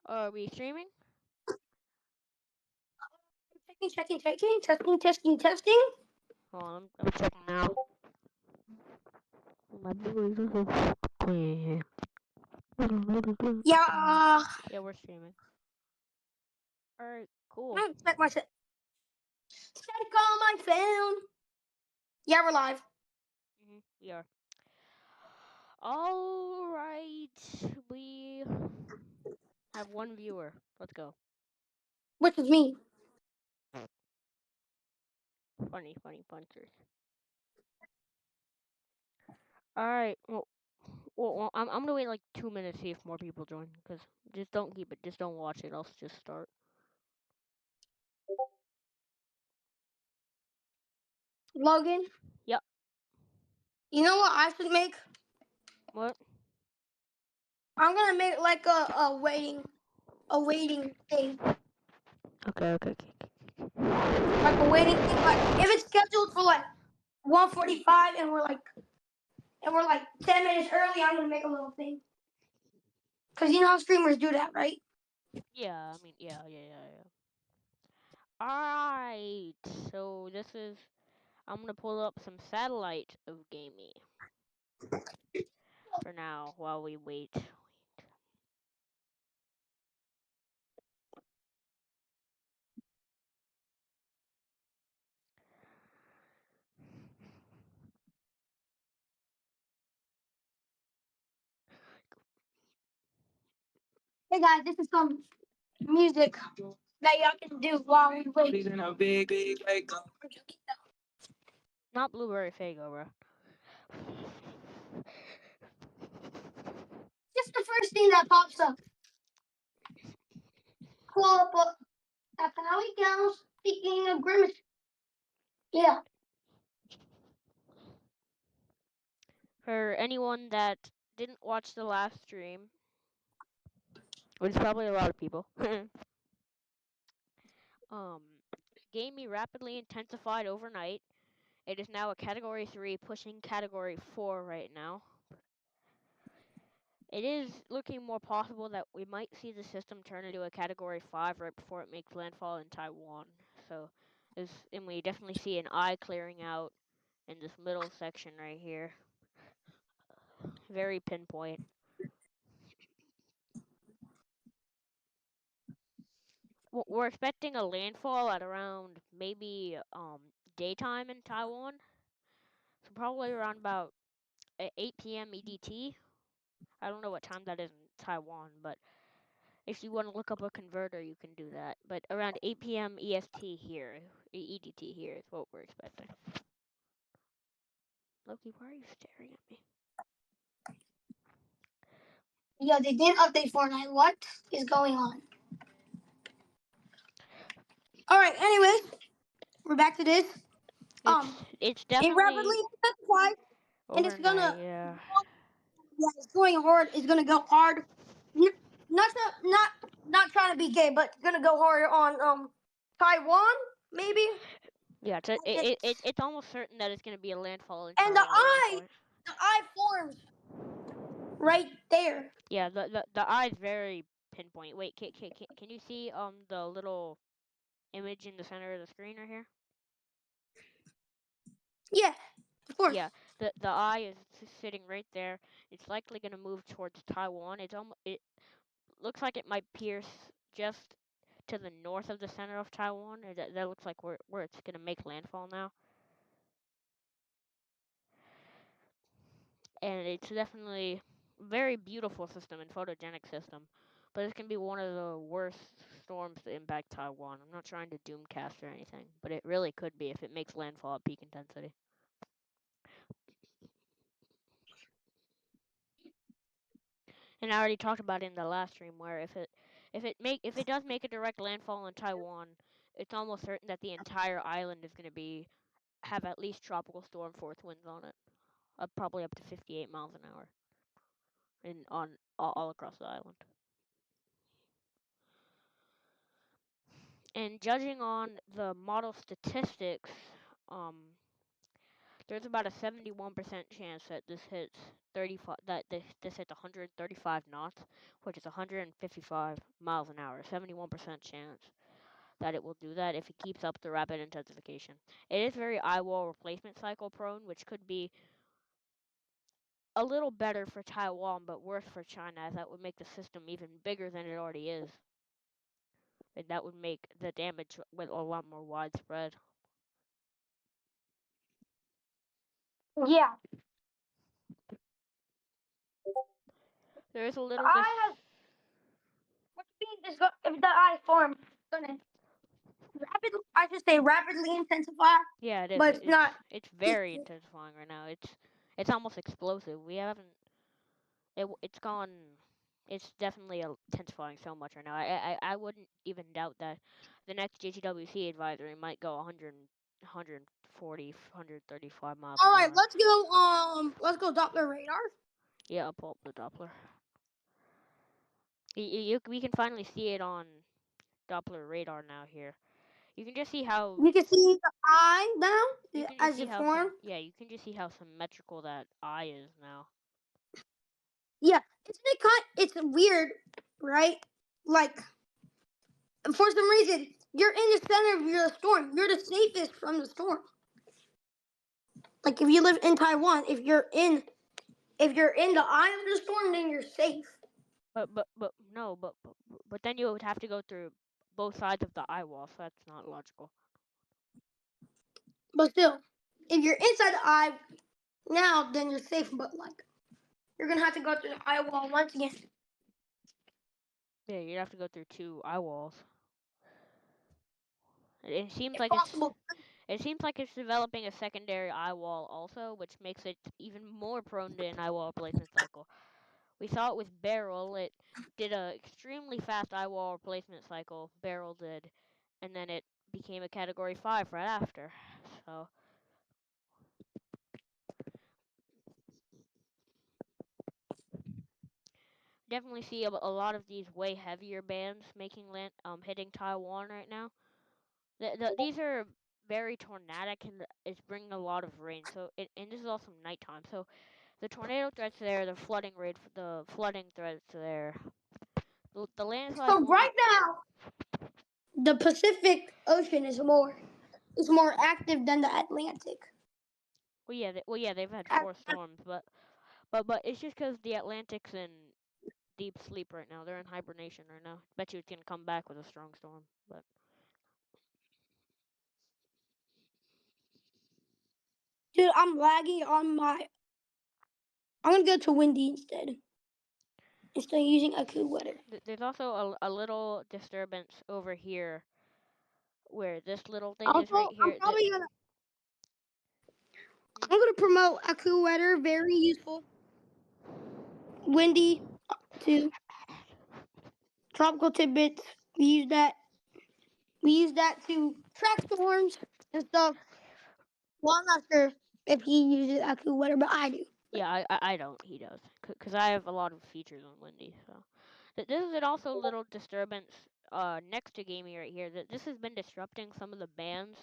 Are we streaming? Testing. Hold on, I'm checking now. My viewers are clear. Yeah, Yeah, we're streaming. Alright, cool. check my set. Static on my phone. Yeah, we're live. We are. Alright, we have one viewer. Let's go. Which is me. Funny punchers. Alright, well, I'm gonna wait like 2 minutes, see if more people join. Because just don't keep it, just don't watch it, I'll just start. Logan. Yep. You know what I should make? What? I'm gonna make like a waiting thing. Okay. Like a waiting thing. Like if it's scheduled for like 1:45 and we're like 10 minutes early, I'm gonna make a little thing. Cause you know how streamers do that, right? Yeah, I mean, yeah. Alright, so I'm gonna pull up some satellite of Gamey for now while we wait. Hey guys, this is some music that y'all can do while we wait. Not Blueberry Fago, bro. Just the first thing that pops up. Cool, but that's how it goes. Speaking of grimace. Yeah. For anyone that didn't watch the last stream, which is probably a lot of people, Gamey rapidly intensified overnight. It is now a Category 3, pushing Category 4 right now. It is looking more possible that we might see the system turn into a Category 5 right before it makes landfall in Taiwan. So, and we definitely see an eye clearing out in this middle section right here. Very pinpoint. We're expecting a landfall at around maybe daytime in Taiwan. So probably around about 8 p.m. EDT. I don't know what time that is in Taiwan, but if you want to look up a converter, you can do that. But around 8 p.m. EST here, EDT here is what we're expecting. Loki, why are you staring at me? Yeah, they did update Fortnite. What is going on? Alright, anyways, we're back to this. It's It rapidly definitely intensified and it's overnight, gonna yeah. yeah, it's going hard. It's gonna go hard. Not trying to be gay, but it's gonna go hard on Taiwan, maybe. Yeah, it's almost certain that it's going to be a landfall in And Taiwan at some point. the eye forms right there. Yeah, the eye is very pinpoint. Wait, can you see the little image in the center of the screen right here? Yeah, of course. Yeah, the eye is sitting right there. It's likely going to move towards Taiwan. It looks like it might pierce just to the north of the center of Taiwan. That looks like where it's going to make landfall now. And it's definitely a very beautiful system and photogenic system, but it's going to be one of the worst storms to impact Taiwan. I'm not trying to doomcast or anything, but it really could be if it makes landfall at peak intensity. And I already talked about it in the last stream where if it does make a direct landfall in Taiwan, it's almost certain that the entire island is going to have at least tropical storm force winds on it, probably up to 58 miles an hour, and on all across the island. And judging on the model statistics, there's about a 71% chance that this hits 135 that this hits 135 knots, which is 155 miles an hour. 71% chance that it will do that if it keeps up the rapid intensification. It is very eye wall replacement cycle prone, which could be a little better for Taiwan, but worse for China, as that would make the system even bigger than it already is, and that would make the damage with a lot more widespread. Yeah. There is a The little eye has what speed is if the eye form gonna rapidly I should say rapidly intensify, yeah, it is. but it's not It's very intensifying right now. It's almost explosive. We haven't it's gone. It's definitely intensifying so much right now. I wouldn't even doubt that the next JTWC advisory might go 100, 140, 135 miles an alright, hour. let's go Doppler radar. Yeah, I'll pull up the Doppler. We can finally see it on Doppler radar now here. You can just see how You can see the eye you now can just as see it how formed. you can just see how symmetrical that eye is now. Yeah, it's weird, right? Like for some reason, you're in the center of your storm. You're the safest from the storm. Like if you live in Taiwan, if you're in the eye of the storm, then you're safe. But no, but then you would have to go through both sides of the eye wall, so that's not logical. But still, if you're inside the eye now, then you're safe. But like you're gonna have to go through the eye wall once again. Yeah, you'd have to go through two eye walls. It seems If like it's possible. it seems like it's developing a secondary eye wall also, which makes it even more prone to an eye wall replacement cycle. We saw it with Barrel. It did a extremely fast eye wall replacement cycle. Barrel did, and then it became a Category 5 right after. So definitely see a lot of these way heavier bands making hitting Taiwan right now. These are very tornadic and it's bringing a lot of rain. So and this is also nighttime. So the tornado threats there, the flooding threats there. The landslides So won't be. right now, the Pacific Ocean is more active than the Atlantic. Well, yeah, they've had At- four storms, but it's just because the Atlantic's in deep sleep right now. They're in hibernation right now. Bet you it's gonna come back with a strong storm. But Dude, I'm lagging on my. I'm gonna go to windy instead of using a cool weather. there's also a little disturbance over here where this little thing is right Also, here. Hmm? I'm gonna promote a cool weather, very useful. Windy to tropical tidbits. We use that. We use that to track storms and stuff. Well, I'm not sure if he uses a cool weather, but I do. Yeah, I don't. He does, cause I have a lot of features on Windy. So this is an also little disturbance next to Gamey right here. That this has been disrupting some of the bands.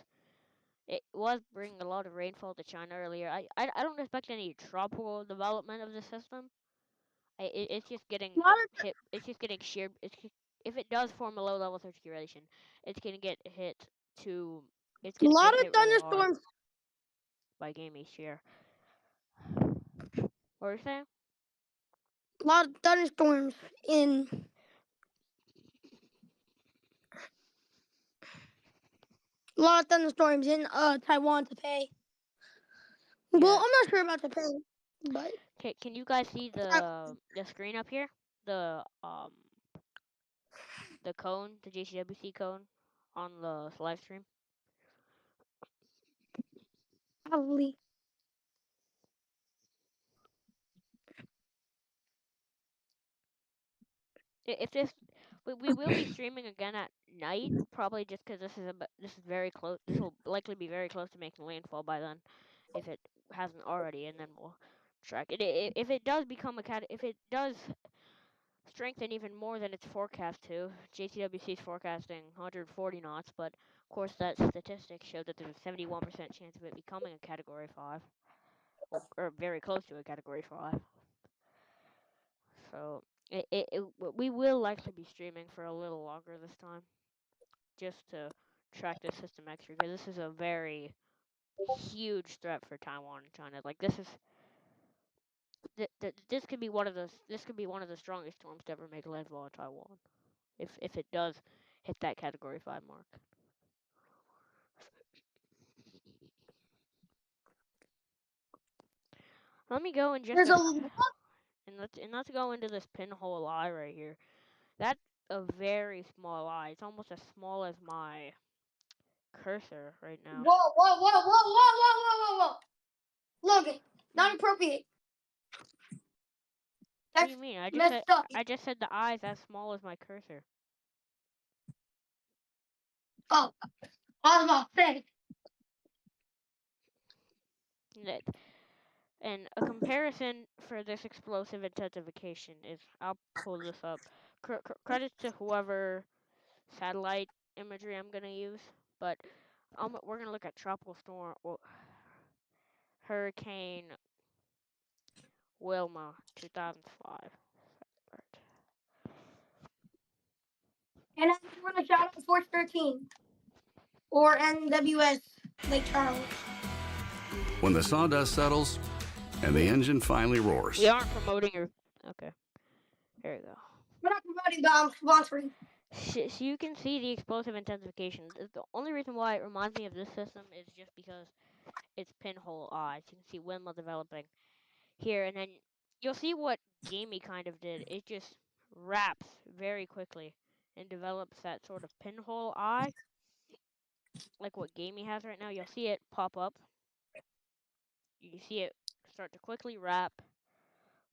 It was bringing a lot of rainfall to China earlier. I don't expect any tropical development of the system. It's just A getting lot hit. It's just getting sheared. If it does form a low level circulation, it's gonna get hit to. It's a gonna lot get of hit really hard thunderstorms. by Gamey's shear. What are you saying? A lot of thunderstorms in. A lot of thunderstorms in Taiwan to pay. Well, Yeah. I'm not sure about to pay, but Can you guys see uh, the screen up here? The cone, the JCWC cone on the live stream. probably. If this, we will be streaming again at night, probably just because this is very close. This will likely be very close to making landfall by then, if it hasn't already, and then we'll track it. If it does become if it does strengthen even more than its forecast to, JCWC is forecasting 140 knots, but of course that statistic showed that there's a 71% chance of it becoming a Category 5, or very close to a Category 5. So we will likely be streaming for a little longer this time, just to track the system extra, because this is a very huge threat for Taiwan and China. Like this could be one of the strongest storms to ever make landfall in Taiwan, if it does hit that Category 5 mark. Let me go and There's a let's go into this pinhole eye right here. That's a very small eye. It's almost as small as my cursor right now. whoa. Logan, not appropriate. What do That's you mean? messed up. I just said the eye is as small as my cursor. Oh, I was about to say. And a comparison for this explosive intensification is, I'll pull this up. Credits to whoever satellite imagery I'm gonna use, but we're gonna look at tropical storm, Hurricane Wilma, 2005. And I just want to shout out Force 13 or NWS Lake Charles. When the sawdust settles and the engine finally roars. We aren't promoting your. Okay, there you go. We're not promoting, but I'm sponsoring. So you can see the explosive intensification. The only reason why it reminds me of this system is just because it's pinhole eyes. You can see Wilma developing here, and then you'll see what Gaemi kind of did. It just wraps very quickly and develops that sort of pinhole eye, like what Gaemi has right now. You'll see it pop up. You see it start to quickly wrap.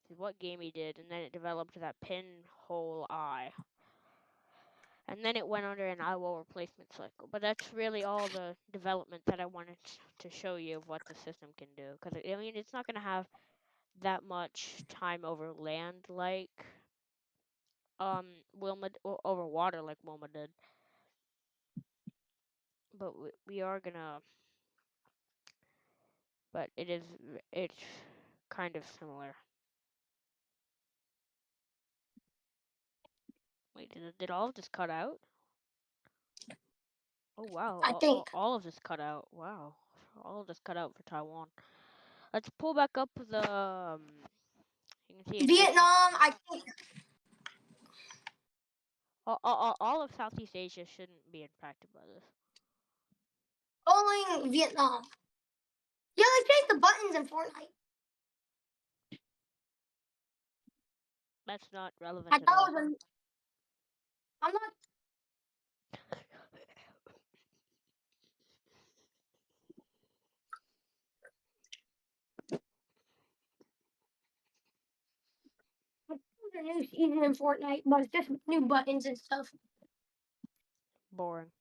This is what Gaemi did, and then it developed that pinhole eye. And then it went under an eyewall replacement cycle. But that's really all the development that I wanted to show you of what the system can do. Because, I mean, it's not going to have that much time over land like Wilma, or over water like Wilma did. But we are going to... But it's kind of similar. Wait, did all of this cut out? Oh, wow. I think. All of this cut out. Wow. All of this cut out for Taiwan. Let's pull back up the... you can see Vietnam, I think. all of Southeast Asia shouldn't be impacted by this. Only Vietnam. Yeah, they changed the buttons in Fortnite. That's not relevant I at thought all. it was I'm not. There's a new season in Fortnite, but it's just new buttons and stuff. Boring.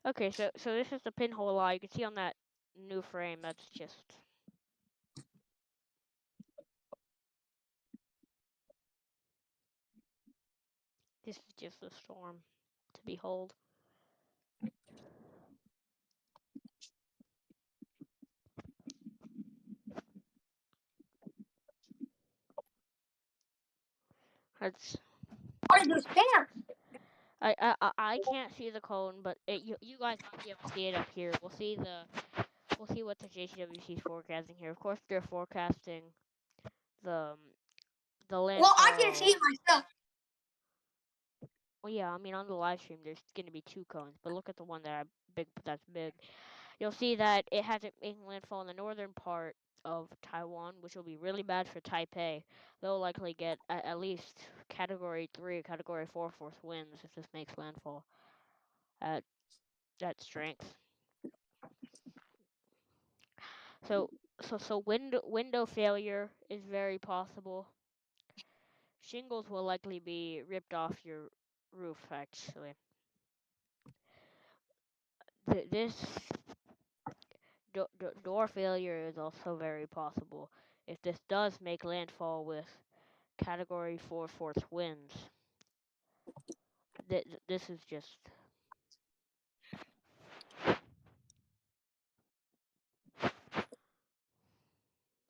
Okay, so this is the pinhole eye. You can see on that new frame. That's just... this is just a storm to behold. That's... What are those banners? I can't see the cone, but you guys might be able to see it up here. We'll see what the JCWC is forecasting here. Of course, they're forecasting the landfall. Well, I can see it myself. Well, yeah, I mean, on the live stream, there's going to be 2 cones, but look at the one that's big. You'll see that it has it making landfall in the northern part of Taiwan, which will be really bad for Taipei. They'll likely get at least Category 3, Category 4 force winds if this makes landfall at that strength. So window failure is very possible. Shingles will likely be ripped off your roof, actually. This door failure is also very possible if this does make landfall with Category 4 force winds. This is just...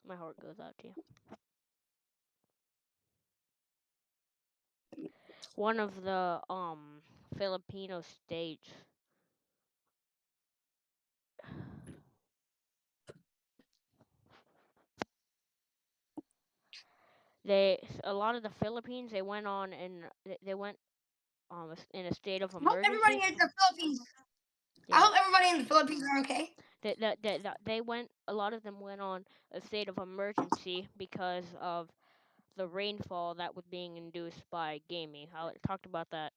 my heart goes out to you. one of the Filipino states. A lot of the Philippines, they went on and they went in a state of I hope everybody emergency. in the Philippines. I Yeah, hope everybody in the Philippines are okay. they went. A lot of them went on a state of emergency because of the rainfall that was being induced by Gaemi. How it talked about that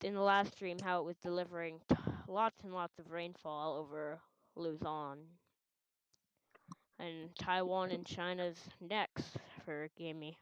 in the last stream, how it was delivering lots and lots of rainfall over Luzon. And Taiwan and China's next for Gaemi.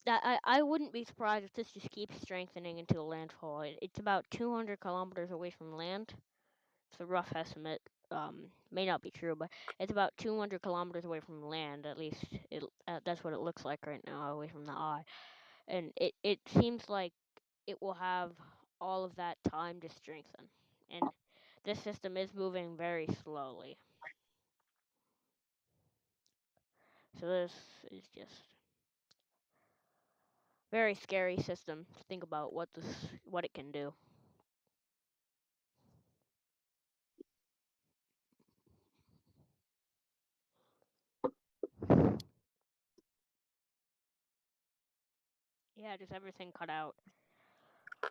I wouldn't be surprised if this just keeps strengthening into a landfall. It's about 200 kilometers away from land. It's a rough estimate. May not be true, but it's about 200 kilometers away from land. At least that's what it looks like right now, away from the eye. And it seems like it will have all of that time to strengthen. And this system is moving very slowly. So this is just very scary system to think about what it can do. Yeah, just everything cut out.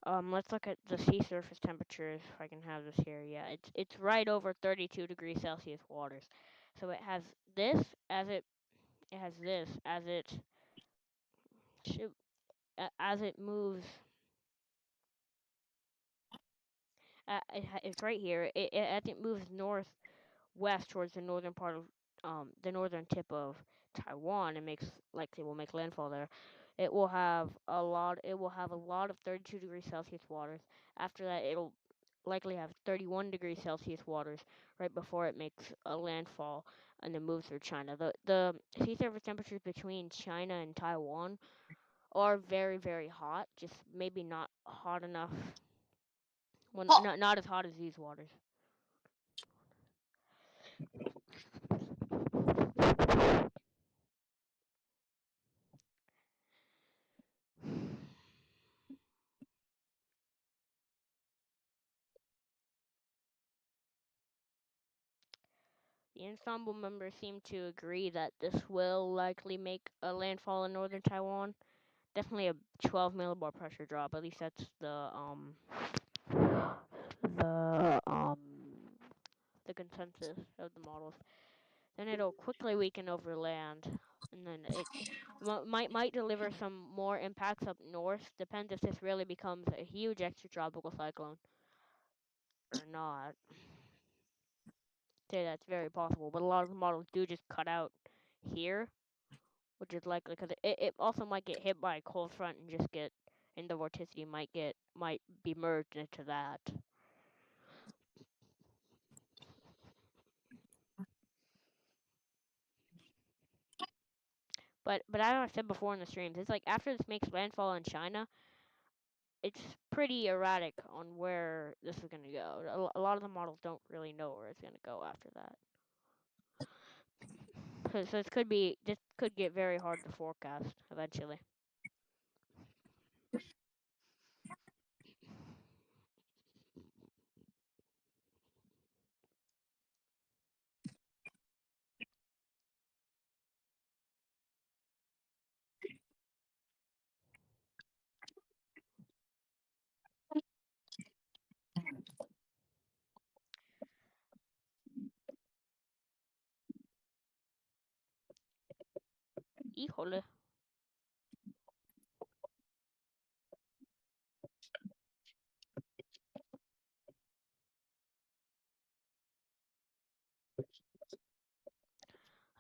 Let's look at the sea surface temperatures. If I can have this here, yeah, it's right over 32 degrees Celsius waters. So it has this as it has this as it shoot as it moves. It's right here. As it moves northwest towards the northern part of the northern tip of Taiwan and makes likely will make landfall there. It will have a lot. It will have a lot of 32 degrees Celsius waters. After that, it'll likely have 31 degrees Celsius waters right before it makes a landfall and then moves through China. The sea surface temperatures between China and Taiwan are very very hot. Just maybe not hot enough. Well, Well, not as hot as these waters. The ensemble members seem to agree that this will likely make a landfall in northern Taiwan. Definitely a 12 millibar pressure drop. At least that's the the consensus of the models. Then it'll quickly weaken over land, and then it might deliver some more impacts up north. Depends if this really becomes a huge extratropical cyclone or not. Say that's very possible, but a lot of the models do just cut out here, which is likely because it also might get hit by a cold front and just get, and the vorticity might be merged into that. But as I said before in the streams, it's like after this makes landfall in China, it's pretty erratic on where this is gonna go. A lot of the models don't really know where it's gonna go after that. So this could get very hard to forecast eventually. Híjole.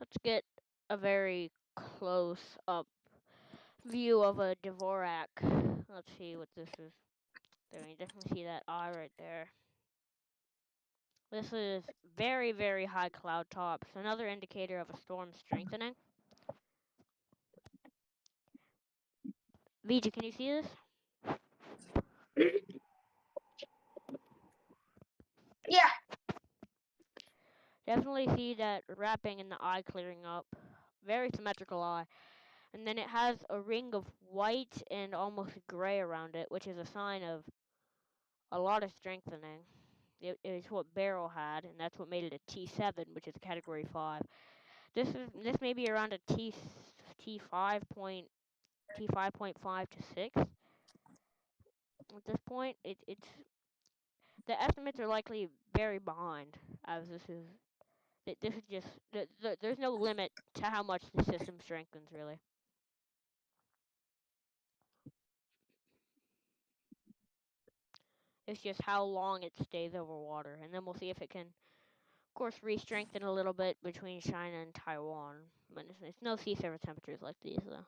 Let's get a very close up view of a Dvorak. Let's see what this is. There, you definitely see that eye right there. This is very, very high cloud tops. Another indicator of a storm strengthening. VJ, can you see this? Yeah. Definitely see that wrapping and the eye clearing up. Very symmetrical eye. And then it has a ring of white and almost gray around it, which is a sign of a lot of strengthening. It is what Barrel had, and that's what made it a T7, which is a Category 5. This may be around a T5.5 to 6 at this point. It's the estimates are likely very behind, as this is just there's no limit to how much the system strengthens really. It's just how long it stays over water, and then we'll see if it can, of course, re-strengthen a little bit between China and Taiwan. But it's no sea surface temperatures like these though.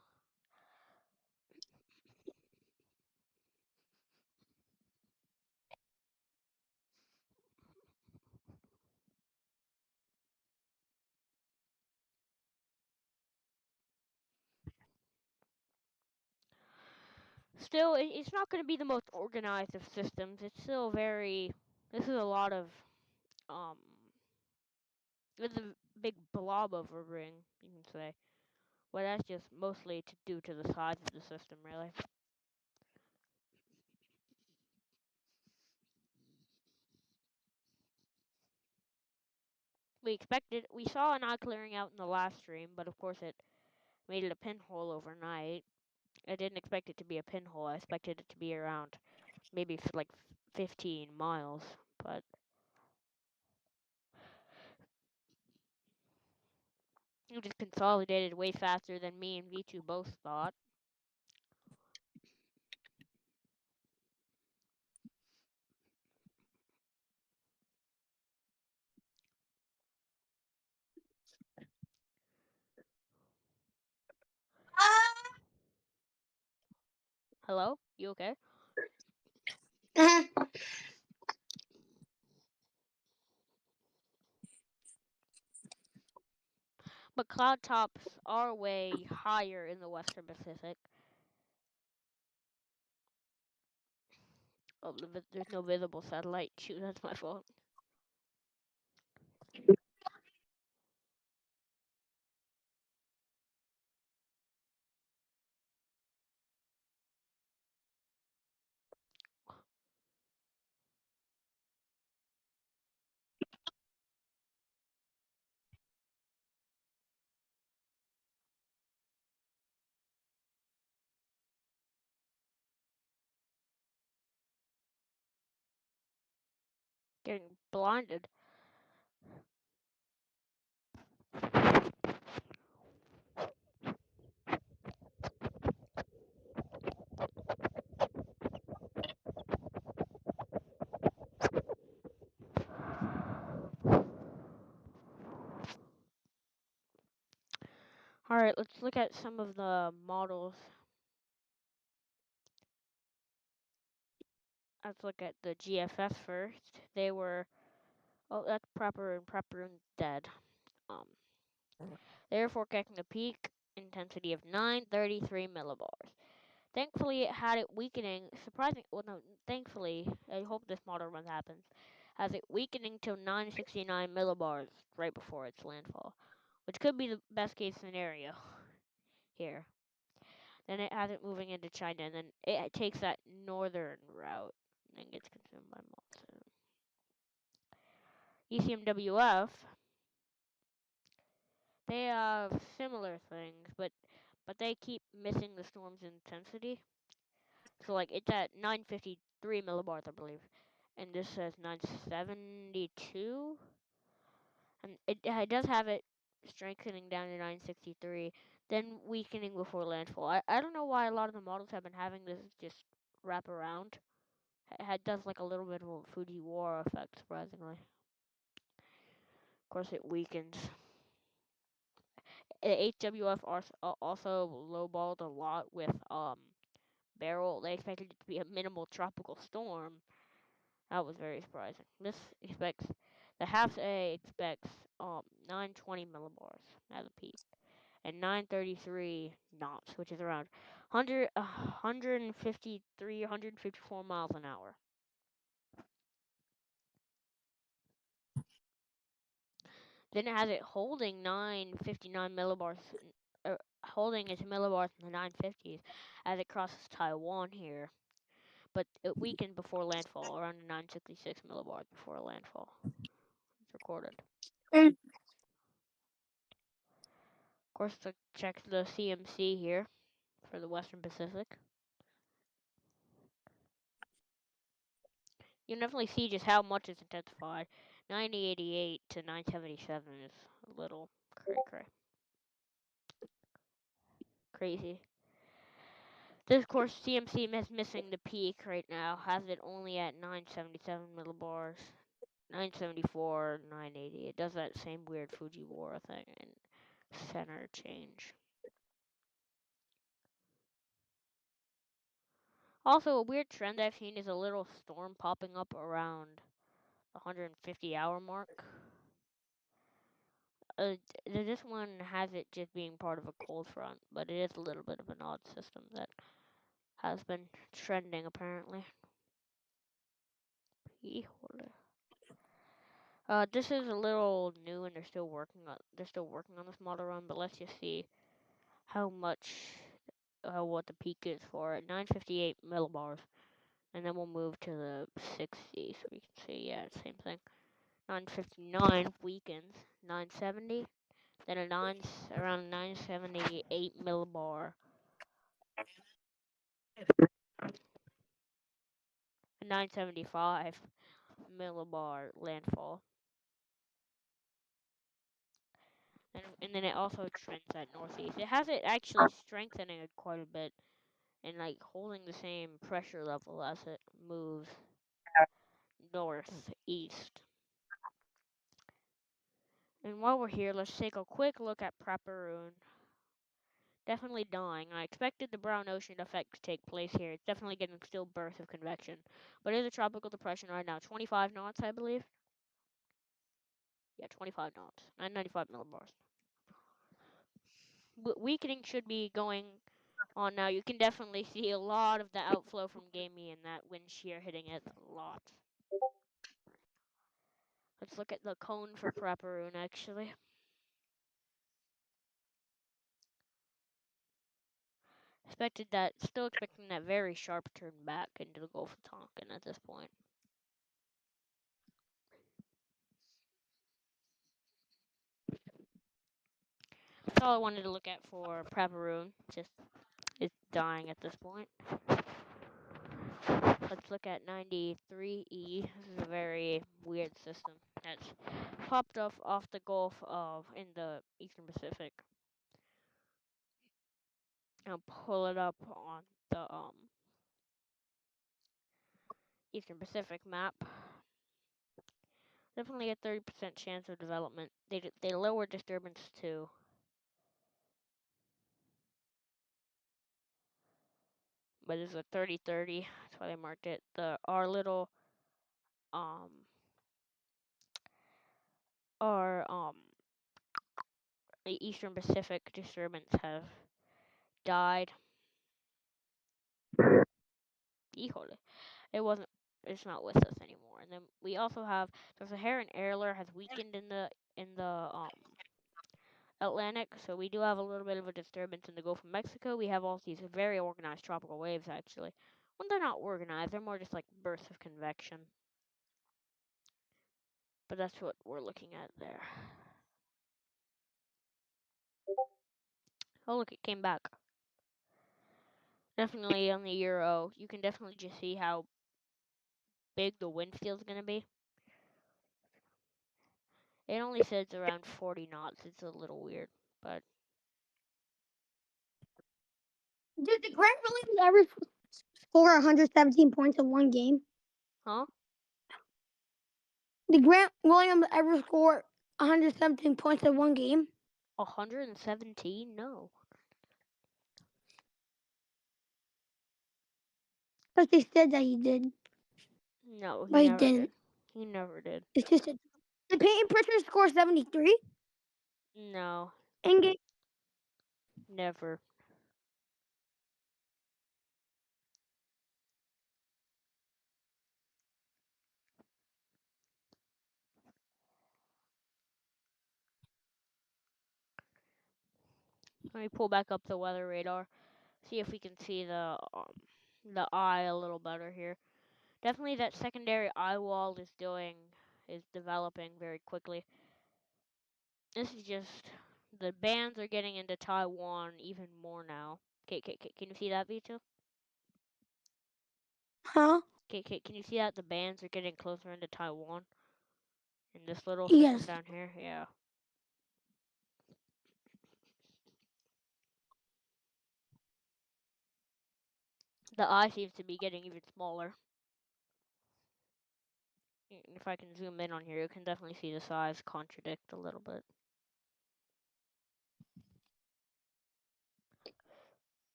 Still, it's not going to be the most organized of systems. It's still very. This is a lot of um. It's a big blob of a ring, you can say. Well, that's just mostly due to the size of the system, really. We saw an eye clearing out in the last stream, but of course it made it a pinhole overnight. I didn't expect it to be a pinhole. I expected it to be around maybe for like 15 miles, but it just consolidated way faster than me and V2 both thought. Hello? You okay? Mhm. But cloud tops are way higher in the western Pacific. Oh, there's no visible satellite. Shoot, that's my fault. Getting blinded. Alright, let's look at some of the models. Let's look at the GFS first. They were, oh, that's proper and dead. Um, they were forecasting a peak intensity of 933 millibars. Thankfully, it had it weakening, well, no, thankfully, I hope this model run happens, has it weakening to 969 millibars right before its landfall, which could be the best case scenario here. Then it has it moving into China, and then it takes that northern route and then gets consumed by monsoon. ECMWF, they have similar things, but they keep missing the storm's intensity. So like it's at 953 millibars, I believe, and this says 972, and it does have it strengthening down to 963, then weakening before landfall. I don't know why a lot of the models have been having this just wrap around. It does like a little bit of a Fujiwara effect, surprisingly. Of course, it weakens. HWF also lowballed a lot with Barrel. They expected it to be a minimal tropical storm. That was very surprising. The half A expects 920 millibars as a peak and 933 knots, which is around 153, 154 miles an hour. Then it has it holding 959 millibars, holding its millibars in the 950s as it crosses Taiwan here. But it weakened before landfall, around 966 millibars before landfall. It's recorded. Mm. Of course, to check the CMC here for the Western Pacific. You can definitely see just how much it's intensified. 988 to 977 is a little crazy. This course CMC is missing the peak right now. Has it only at 977 millibars, 974, 980. It does that same weird Fujiwara thing and center change. Also, a weird trend I've seen is a little storm popping up around the 150-hour mark. This one has it just being part of a cold front, but it is a little bit of an odd system that has been trending apparently. This is a little new, and they're still working on this model run. But let's just see how much what the peak is for it. 958 millibars, and then we'll move to the 60, so we can see same thing. 959 weakens, 970, then around 978 millibar, 975 millibar landfall. And then it also trends at northeast. It has it actually strengthening it quite a bit and like holding the same pressure level as it moves northeast. And while we're here, let's take a quick look at Praparoon. Definitely dying. I expected the brown ocean effect to take place here. It's definitely getting still bursts of convection. But it is a tropical depression right now. 25 knots, I believe. Yeah, 25 knots. 995 millibars. Weakening should be going on now. You can definitely see a lot of the outflow from Gaemi and that wind shear hitting it a lot. Let's look at the cone for Praparoon actually. Still expecting that very sharp turn back into the Gulf of Tonkin at this point. That's all I wanted to look at for Praparoon. Just it's dying at this point. Let's look at 93E. This is a very weird system that's popped off the Gulf of in the Eastern Pacific. I'll pull it up on the Eastern Pacific map. Definitely a 30% chance of development. They lower disturbance too. But it's a 30-30. That's why they marked it. The Eastern Pacific disturbance have died. It's not with us anymore. And then we also have the Saharan air has weakened in the Atlantic, so we do have a little bit of a disturbance in the Gulf of Mexico. We have all these very organized tropical waves actually. When they're not organized, they're more just like bursts of convection. But that's what we're looking at there. Oh look, it came back. Definitely on the Euro, you can definitely just see how big the wind field's gonna be. It only says around 40 knots. It's a little weird, but Did the Grant Williams ever score 117 points in one game? huh? Did Grant Williams ever score 117 points in one game? 117? No. Because they said that he did. No, But he never didn't. did. He never did. It's just did Peyton Pritchard score 73 No, in game? never. Let me pull back up the weather radar. See if we can see the eye a little better here. Definitely that secondary eye wall is developing very quickly. This is just the bands are getting into Taiwan even more now. Okay, can you see that, Vito? Huh? Okay, can you see that the bands are getting closer into Taiwan in this little surface Yes. down here? Yeah. The eye seems to be getting even smaller. If I can zoom in on here, you can definitely see the size contradict a little bit.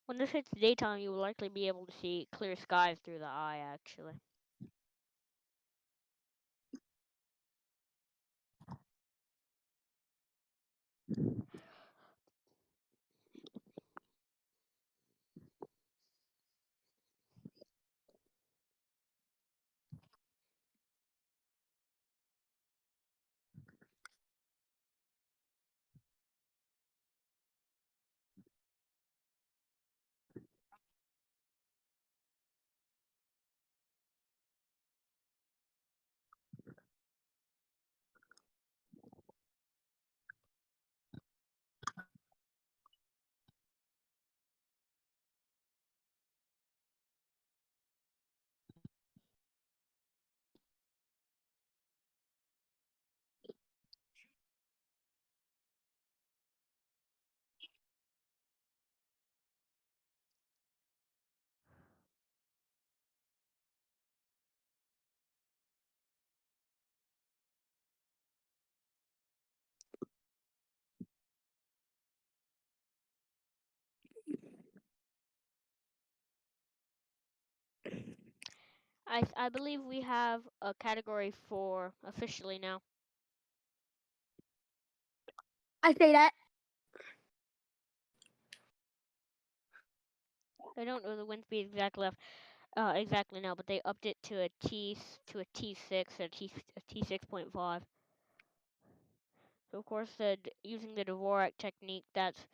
When this hits daytime, you will likely be able to see clear skies through the eye, actually. I believe we have a category 4 officially now. I say that. I don't know the wind speed exactly now, but they upped it to a T6 or a T6.5. So of course, using the Dvorak technique, that's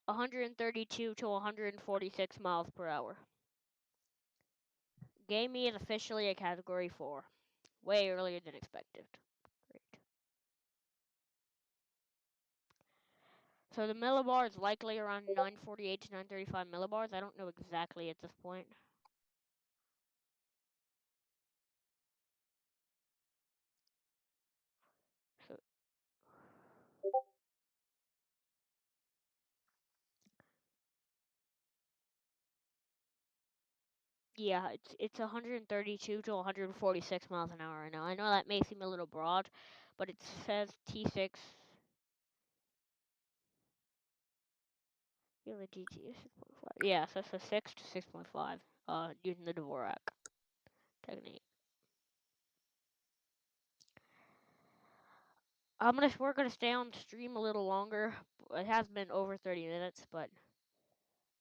132 to 146 miles per hour. Gaemi is officially a category 4, way earlier than expected. Great. So the millibar is likely around 948 to 935 millibars. I don't know exactly at this point. So yeah, it's 132 to 146 miles an hour right now. I know that may seem a little broad, but it says T6. Yeah, the GT is 6.5. Yeah, so it's a 6 to 6.5. Using the Dvorak technique. We're gonna stay on stream a little longer. It has been over 30 minutes, but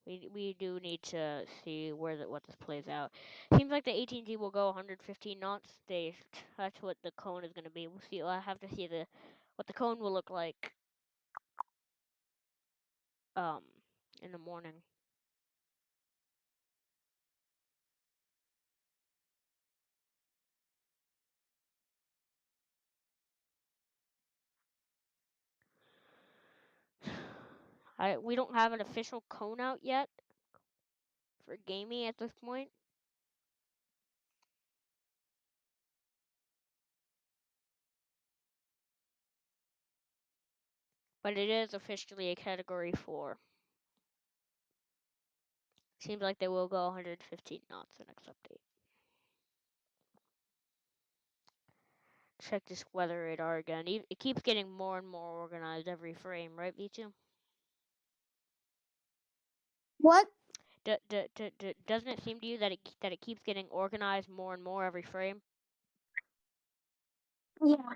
we do need to see what this plays out. Seems like the AT&T will go 115 knots. That's what the cone is gonna be. We'll see. I have to see what the cone will look like um in the morning. We don't have an official cone out yet for Gamey at this point. But it is officially a category 4. Seems like they will go 115 knots the next update. Check this weather radar again. It keeps getting more and more organized every frame, right, V2? What? Doesn't it seem to you that it keeps getting organized more and more every frame? Yeah.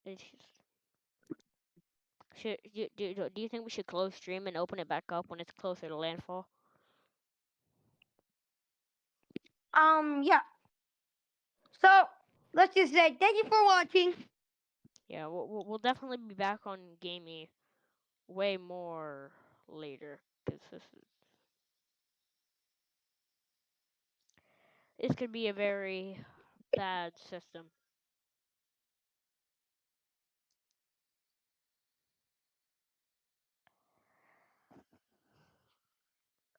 It's just, do you think we should close stream and open it back up when it's closer to landfall? Yeah. So let's just say thank you for watching. Yeah, we'll definitely be back on Gamey way more later because this could be a very bad system.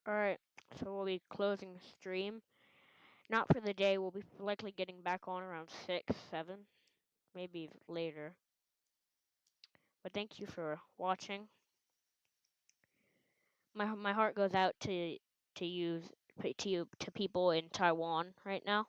All right, so we'll be closing stream. Not for the day. We'll be likely getting back on around 6, 7, maybe later. But thank you for watching. My heart goes out to use to people in Taiwan right now.